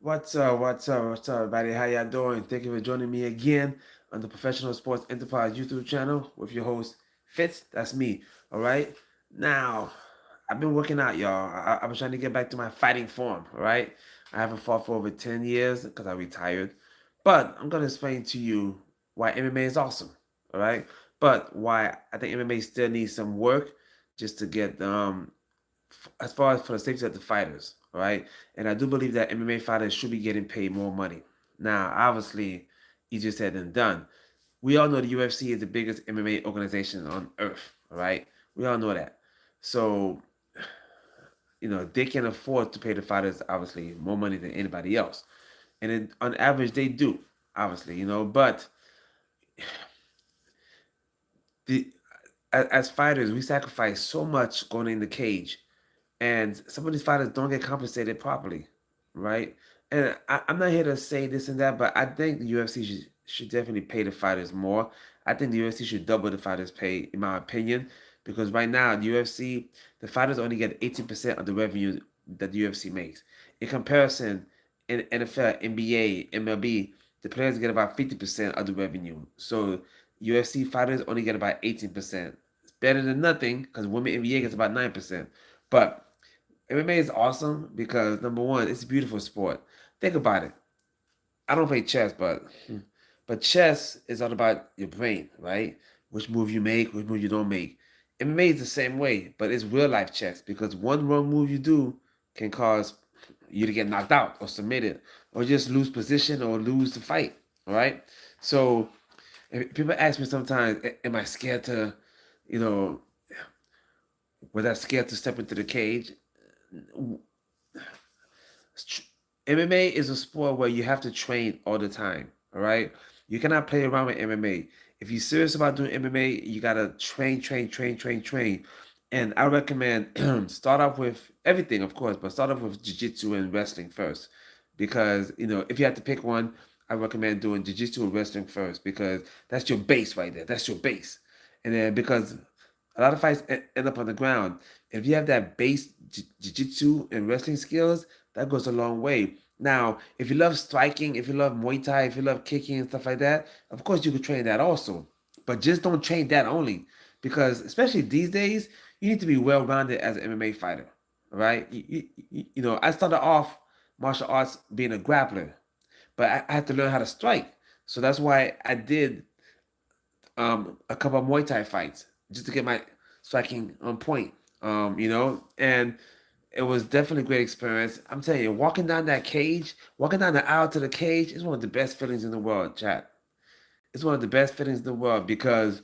What's up, everybody? How y'all doing? Thank you for joining me again on the Professional Sports Enterprise YouTube channel with your host, Fitz. That's me. All right. Now, I've been working out, y'all. I've been trying to get back to my fighting form. All right. I haven't fought for over 10 years because I retired. But I'm gonna explain to you why MMA is awesome. All right. But why I think MMA still needs some work just to get as far as for the safety of the fighters, all right? And I do believe that MMA fighters should be getting paid more money. Now, obviously, easier said than done. We all know the UFC is the biggest MMA organization on earth, all right? We all know that. So, they can afford to pay the fighters, obviously, more money than anybody else. And on average, they do, obviously, but the as fighters, we sacrifice so much going in the cage, and some of these fighters don't get compensated properly, right? And I'm not here to say this and that, but I think the UFC should definitely pay the fighters more. I think the UFC should double the fighters' pay, in my opinion, because right now the UFC, the fighters only get 18% of the revenue that the UFC makes. In comparison, in NFL, NBA, MLB, the players get about 50% of the revenue. So UFC fighters only get about 18%. It's better than nothing because women NBA gets about 9%. But MMA is awesome because number one, it's a beautiful sport. Think about it. I don't play chess, but chess is all about your brain, right? Which move you make, which move you don't make. MMA is the same way, but it's real life chess because one wrong move you do can cause you to get knocked out or submitted or just lose position or lose the fight. All right. So if people ask me sometimes, am I scared to, you know, was I scared to step into the cage? MMA is a sport where you have to train all the time. All right, you cannot play around with MMA. If you're serious about doing MMA, you gotta train, train, train, train, train. And I recommend start off with everything, of course, but start off with jiu-jitsu and wrestling first, because if you have to pick one, I recommend doing jiu-jitsu and wrestling first because that's your base right there. That's your base, and then because a lot of fights end up on the ground. If you have that base jiu-jitsu and wrestling skills, that goes a long way. Now, if you love striking, if you love Muay Thai, if you love kicking and stuff like that, of course you could train that also. But just don't train that only, because especially these days, you need to be well-rounded as an MMA fighter. All right? I started off martial arts being a grappler, but I had to learn how to strike. So that's why I did a couple of Muay Thai fights just to get my striking on point. And it was definitely a great experience. I'm telling you, walking down the aisle to the cage is one of the best feelings in the world, chat. It's one of the best feelings in the world because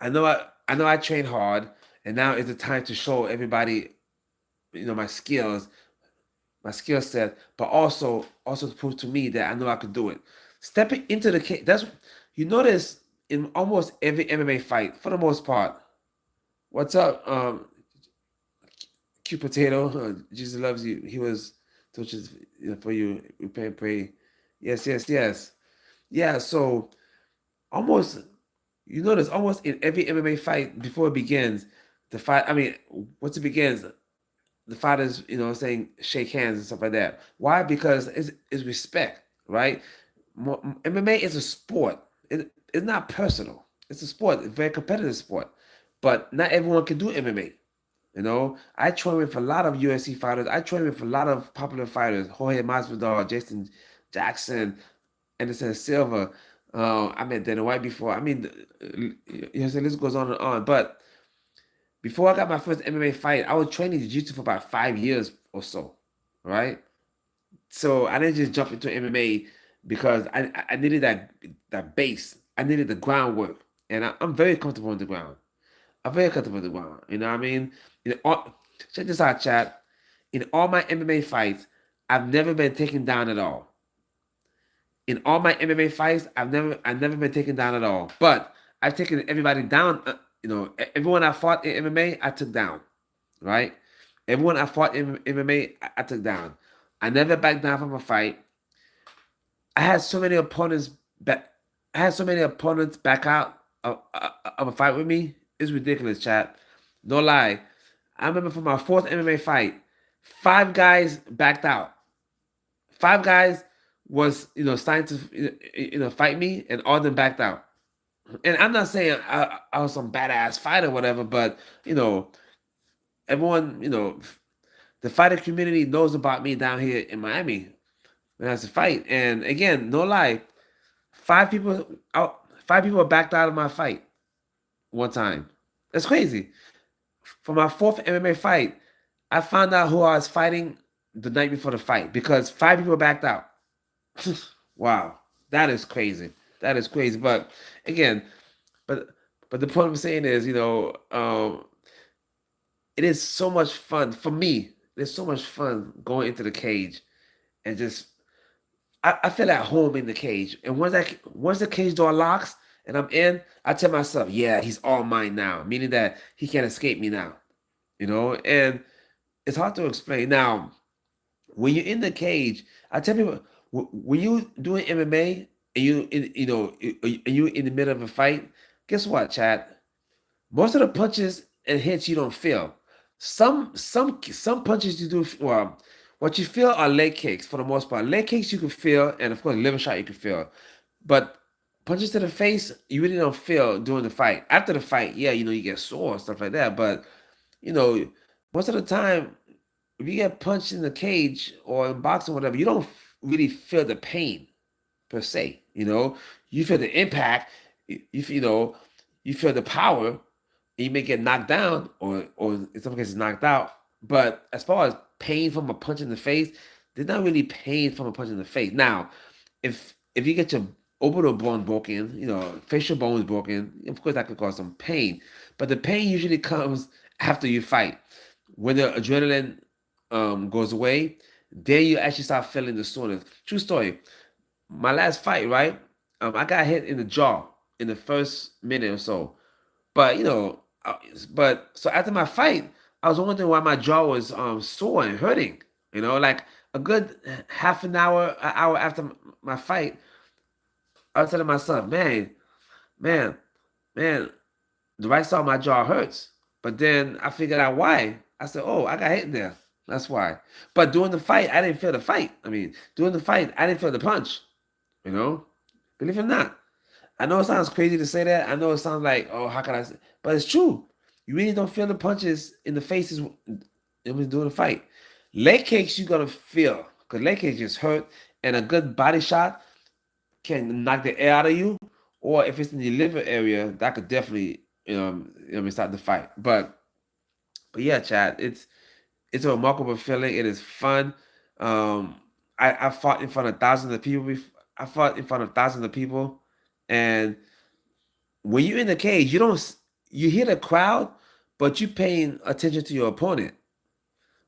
I know I trained hard, and now is the time to show everybody, my skills, my skill set, but also to prove to me that I know I could do it. Stepping into the cage, that's you notice in almost every MMA fight, for the most part. What's up, cute potato? Jesus loves you. He was touches for you. We pray. Yes, yes, yes. Yeah. So almost, you notice almost in every MMA fight before it begins, the fight. I mean, once it begins, the fighters, saying shake hands and stuff like that. Why? Because it's respect, right? MMA is a sport. It's not personal. It's a sport. It's a very competitive sport. But not everyone can do MMA. I train with a lot of UFC fighters. I train with a lot of popular fighters: Jorge Masvidal, Jason Jackson, Anderson Silva. I met Dana White before. I mean, the list goes on and on. But before I got my first MMA fight, I was training jiu-jitsu for about 5 years or so, right? So I didn't just jump into MMA because I needed that base. I needed the groundwork, and I'm very comfortable on the ground. I'm very comfortable on the ground. You know what I mean? Check this out, chat. In all my MMA fights, I've never been taken down at all. In all my MMA fights, I've never been taken down at all. But I've taken everybody down. Everyone I fought in MMA, I took down. Right? Everyone I fought in MMA, I took down. I never backed down from a fight. I had so many opponents back. I had so many opponents back out of a fight with me. It's ridiculous, chat. No lie. I remember for my fourth MMA fight, five guys backed out. Five guys was signed to fight me, and all of them backed out. And I'm not saying I was some badass fighter or whatever, but everyone, the fighter community knows about me down here in Miami when I was to fight. And again, no lie, five people out, five people backed out of my fight one time. That's crazy. For my fourth MMA fight, I found out who I was fighting the night before the fight because five people backed out. Wow, that is crazy. That is crazy. But again, but but the point I'm saying is, it is so much fun for me. It's so much fun going into the cage and just I feel at home in the cage. And once the cage door locks and I'm in, I tell myself, yeah, he's all mine now, meaning that he can't escape me now. And it's hard to explain. Now, when you're in the cage, I tell people when you doing MMA and you in the middle of a fight, guess what, Chad? Most of the punches and hits you don't feel. Some punches you do well. What you feel are leg kicks for the most part. Leg kicks you can feel, and of course liver shot you can feel. But punches to the face, you really don't feel during the fight. After the fight, yeah, you get sore and stuff like that. But you know, most of the time, if you get punched in the cage or in boxing, or whatever, you don't really feel the pain per se. You feel the impact. You feel the power. You may get knocked down, or in some cases knocked out. But as far as pain from a punch in the face, there's not really pain from a punch in the face. Now, if you get your orbital bone broken, facial bones broken, of course that could cause some pain. But the pain usually comes after you fight. When the adrenaline goes away, then you actually start feeling the soreness. True story. My last fight, right? I got hit in the jaw in the first minute or so. But but so after my fight, I was wondering why my jaw was sore and hurting. Like a good half an hour after my fight, I was telling myself, man, man, the right side of my jaw hurts. But then I figured out why. I said, oh, I got hit in there. That's why. But during the fight, I didn't feel the fight. I mean, during the fight, I didn't feel the punch. You know, believe it or not. I know it sounds crazy to say that. I know it sounds like, oh, how can I say? But it's true. You really don't feel the punches in the faces when doing the fight. Leg kicks, you gotta feel. Because leg kicks just hurt. And a good body shot can knock the air out of you. Or if it's in the liver area, that could definitely, start the fight. But yeah, Chad, it's a remarkable feeling. It is fun. I fought in front of thousands of people. I fought in front of thousands of people, and when you're in the cage, you hear the crowd, but you paying attention to your opponent.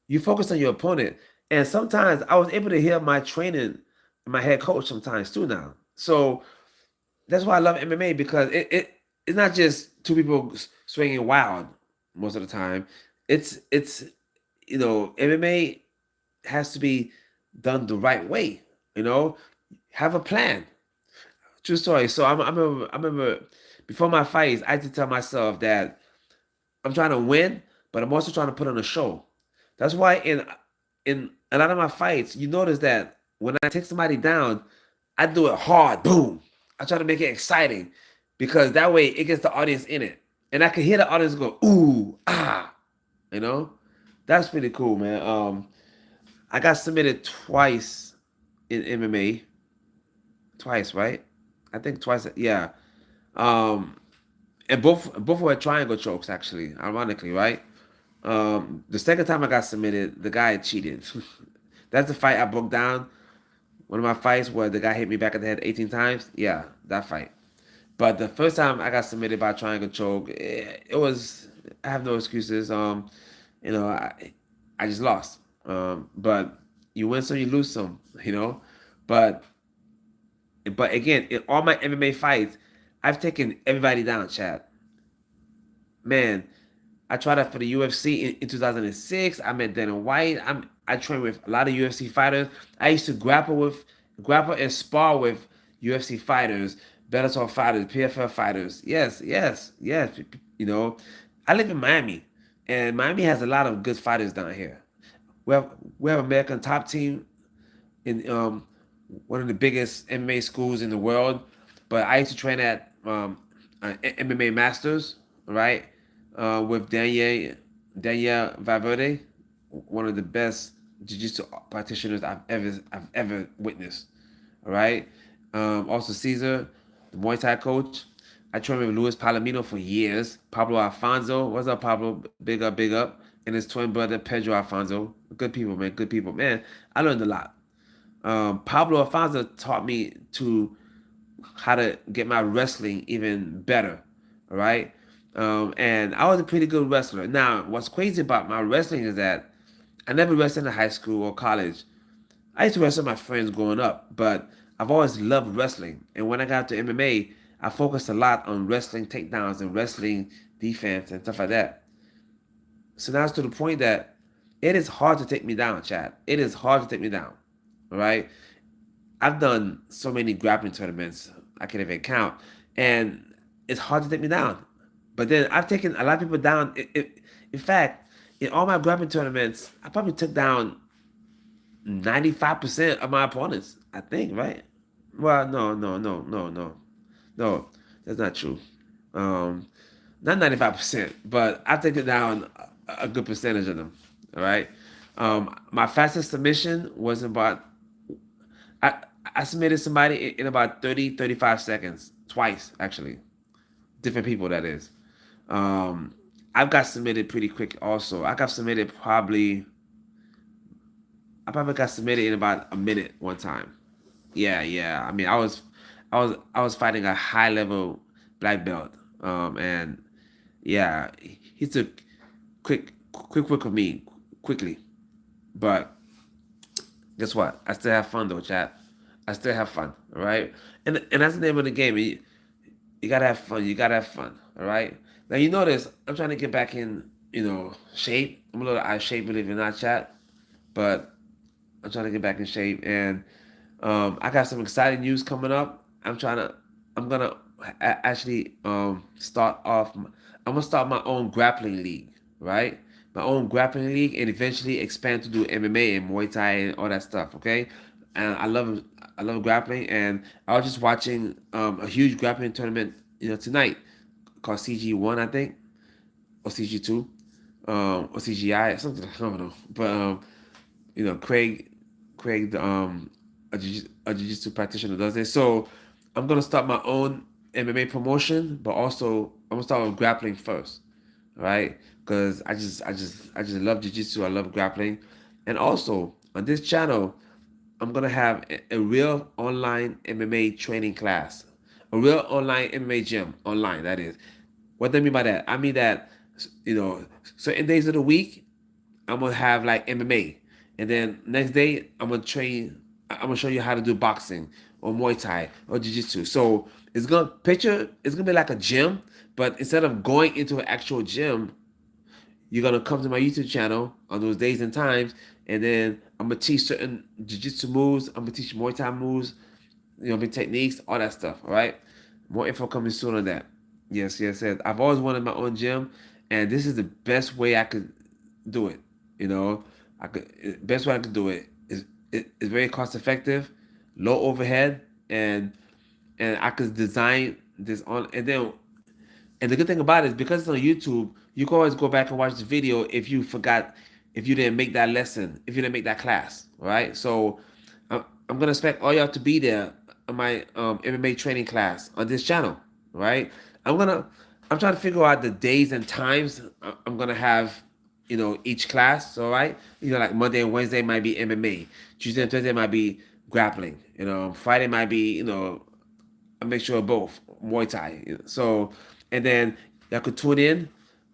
You focus on your opponent, and sometimes I was able to hear my training, my head coach sometimes too now. So that's why I love MMA because it's not just two people swinging wild most of the time. It's MMA has to be done the right way. Have a plan. True story. So I remember before my fights, I had to tell myself that I'm trying to win, but I'm also trying to put on a show. That's why in a lot of my fights, you notice that when I take somebody down, I do it hard. Boom. I try to make it exciting because that way it gets the audience in it, and I can hear the audience go ooh ah. You know, that's pretty cool, man. I got submitted twice in MMA. Twice, right? I think twice. Yeah. Um, and both were triangle chokes, actually. Ironically, right? The second time I got submitted, the guy cheated. That's the fight I broke down. One of my fights where the guy hit me back in the head 18 times. Yeah, that fight. But the first time I got submitted by triangle choke, it was. I have no excuses. I just lost. But you win some, you lose some. But again, in all my MMA fights, I've taken everybody down, Chad. Man, I tried out for the UFC in 2006. I met Dana White. I trained with a lot of UFC fighters. I used to grapple and spar with UFC fighters, Bellator fighters, PFL fighters. Yes, yes, yes. I live in Miami, and Miami has a lot of good fighters down here. We have American Top Team in one of the biggest MMA schools in the world. But I used to train at MMA Masters, right? With Danielle Valverde, one of the best jiu-jitsu practitioners I've ever witnessed. All right. Also Caesar, the Muay Thai coach. I trained with Luis Palomino for years. Pablo Alfonso, what's up, Pablo? Big up, big up. And his twin brother Pedro Alfonso. Good people, man. Good people, man. I learned a lot. Pablo Alfonso taught me to how to get my wrestling even better. All right. And I was a pretty good wrestler. Now, what's crazy about my wrestling is that I never wrestled in high school or college. I used to wrestle with my friends growing up, but I've always loved wrestling. And when I got to MMA, I focused a lot on wrestling takedowns and wrestling defense and stuff like that. So now it's to the point that it is hard to take me down, Chad. It is hard to take me down. All right. I've done so many grappling tournaments I can't even count, and it's hard to take me down. But then I've taken a lot of people down. In fact, in all my grappling tournaments, I probably took down 95% of my opponents. I think, right? Well, no. That's not true. Um, Not 95%, but I've taken down a good percentage of them. All right. My fastest submission was about I I submitted somebody in about 30-35 seconds twice actually. Different people that is. Um, I've got submitted pretty quick also. I probably got submitted in about a minute one time. Yeah. I mean, I was fighting a high level black belt. And yeah, he took quick with me quickly. But guess what? I still have fun though, chat. I still have fun. All right. And that's the name of the game. You gotta have fun. You gotta have fun. All right. Now you notice I'm trying to get back in, shape. I'm a little out of shape, believe it or not, chat. But I'm trying to get back in shape, and I got some exciting news coming up. I'm gonna actually start off. I'm gonna start my own grappling league, right? My own grappling league, and eventually expand to do MMA and Muay Thai and all that stuff. Okay, and I love grappling, and I was just watching a huge grappling tournament, tonight called CG1, I think, or CG2, or CGI, something I don't know, but Craig, a jiu-jitsu practitioner does it. So I'm gonna start my own MMA promotion, but also I'm gonna start with grappling first, right? Because I just love jiu-jitsu. I love grappling, and also on this channel, I'm gonna have a real online MMA training class, a real online MMA gym online. That is, what do I mean by that? I mean that, you know, certain days of the week I'm gonna have like MMA, and then next day I'm gonna train. I'm gonna show you how to do boxing or Muay Thai or Jiu Jitsu. So it's gonna be like a gym, but instead of going into an actual gym, you're gonna come to my YouTube channel on those days and times, and then I'm gonna teach certain Jiu Jitsu moves. I'm gonna teach Muay Thai moves, techniques, all that stuff. All right. More info coming soon on that. Yes. I've always wanted my own gym, and this is the best way I could do it. You know, best way I could do it is it's very cost effective, low overhead, and I could design this on. And the good thing about it is because it's on YouTube, you can always go back and watch the video if you forgot, if you didn't make that lesson, if you didn't make that class, right? So I'm gonna expect all y'all to be there on my MMA training class on this channel, right? I'm gonna I'm trying to figure out the days and times I'm gonna have, each class. All right, like Monday and Wednesday might be MMA, Tuesday and Thursday might be grappling, Friday might be, a mixture of both Muay Thai. So, and then y'all could tune in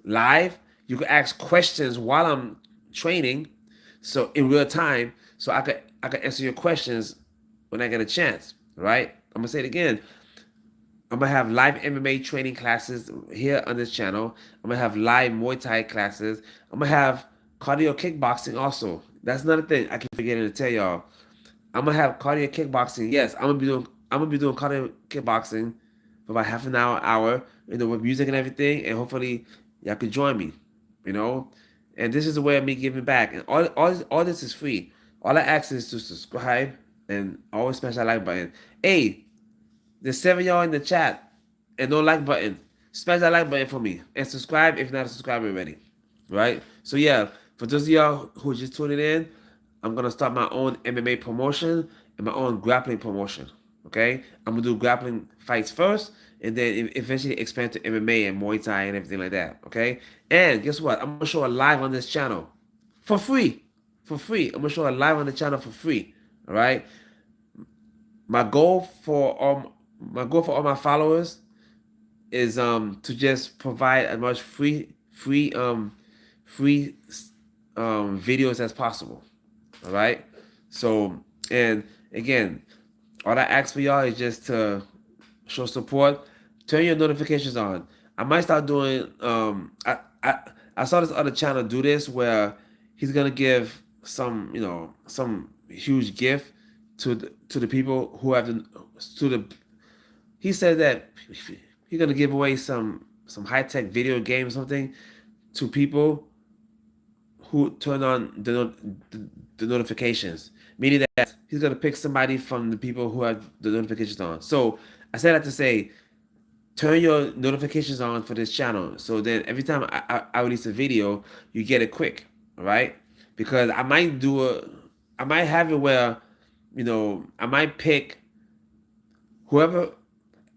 live. You could ask questions while I'm training, so in real time, so I could answer your questions when I get a chance. Right? I'm gonna say it again. I'm gonna have live MMA training classes here on this channel. I'm gonna have live Muay Thai classes. I'm gonna have cardio kickboxing also. That's another thing I keep forgetting to tell y'all. I'm gonna have cardio kickboxing. Yes, I'm gonna be doing cardio kickboxing for about half an hour, with music and everything, and hopefully y'all can join me, you know. And this is a way of me giving back, and all this is free. All I ask is to subscribe and always smash that like button. Hey, there's 7 y'all in the chat and no like button. Smash that like button for me and subscribe if you're not a subscriber already. Right? So yeah, for those of y'all who are just tuning in, I'm gonna start my own MMA promotion and my own grappling promotion. Okay? I'm gonna do grappling fights first and then eventually expand to MMA and Muay Thai and everything like that. Okay? And guess what? I'm gonna show it live on this channel for free. For free. I'm gonna show it live on the channel for free. All right. My goal for all my followers is to just provide as much free videos as possible. All right. So and again, all I ask for y'all is just to show support. Turn your notifications on. I might start doing. I saw this other channel do this where he's gonna give some huge gift to the people who have to the. He said that he's gonna give away some high tech video game or something to people who turn on the notifications, meaning that he's gonna pick somebody from the people who have the notifications on. So I said that to say, turn your notifications on for this channel, so then every time I release a video, you get it quick, all right? Because I might have it where, I might pick whoever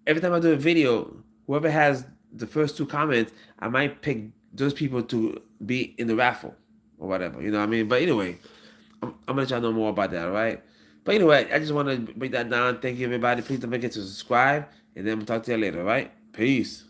every time I do a video, whoever has the first two comments, I might pick those people to be in the raffle or whatever. You know what I mean? But anyway, I'm gonna let y'all know more about that, all right? But anyway, I just want to break that down. Thank you, everybody. Please don't forget to subscribe, and then we'll talk to you later, all right? Peace.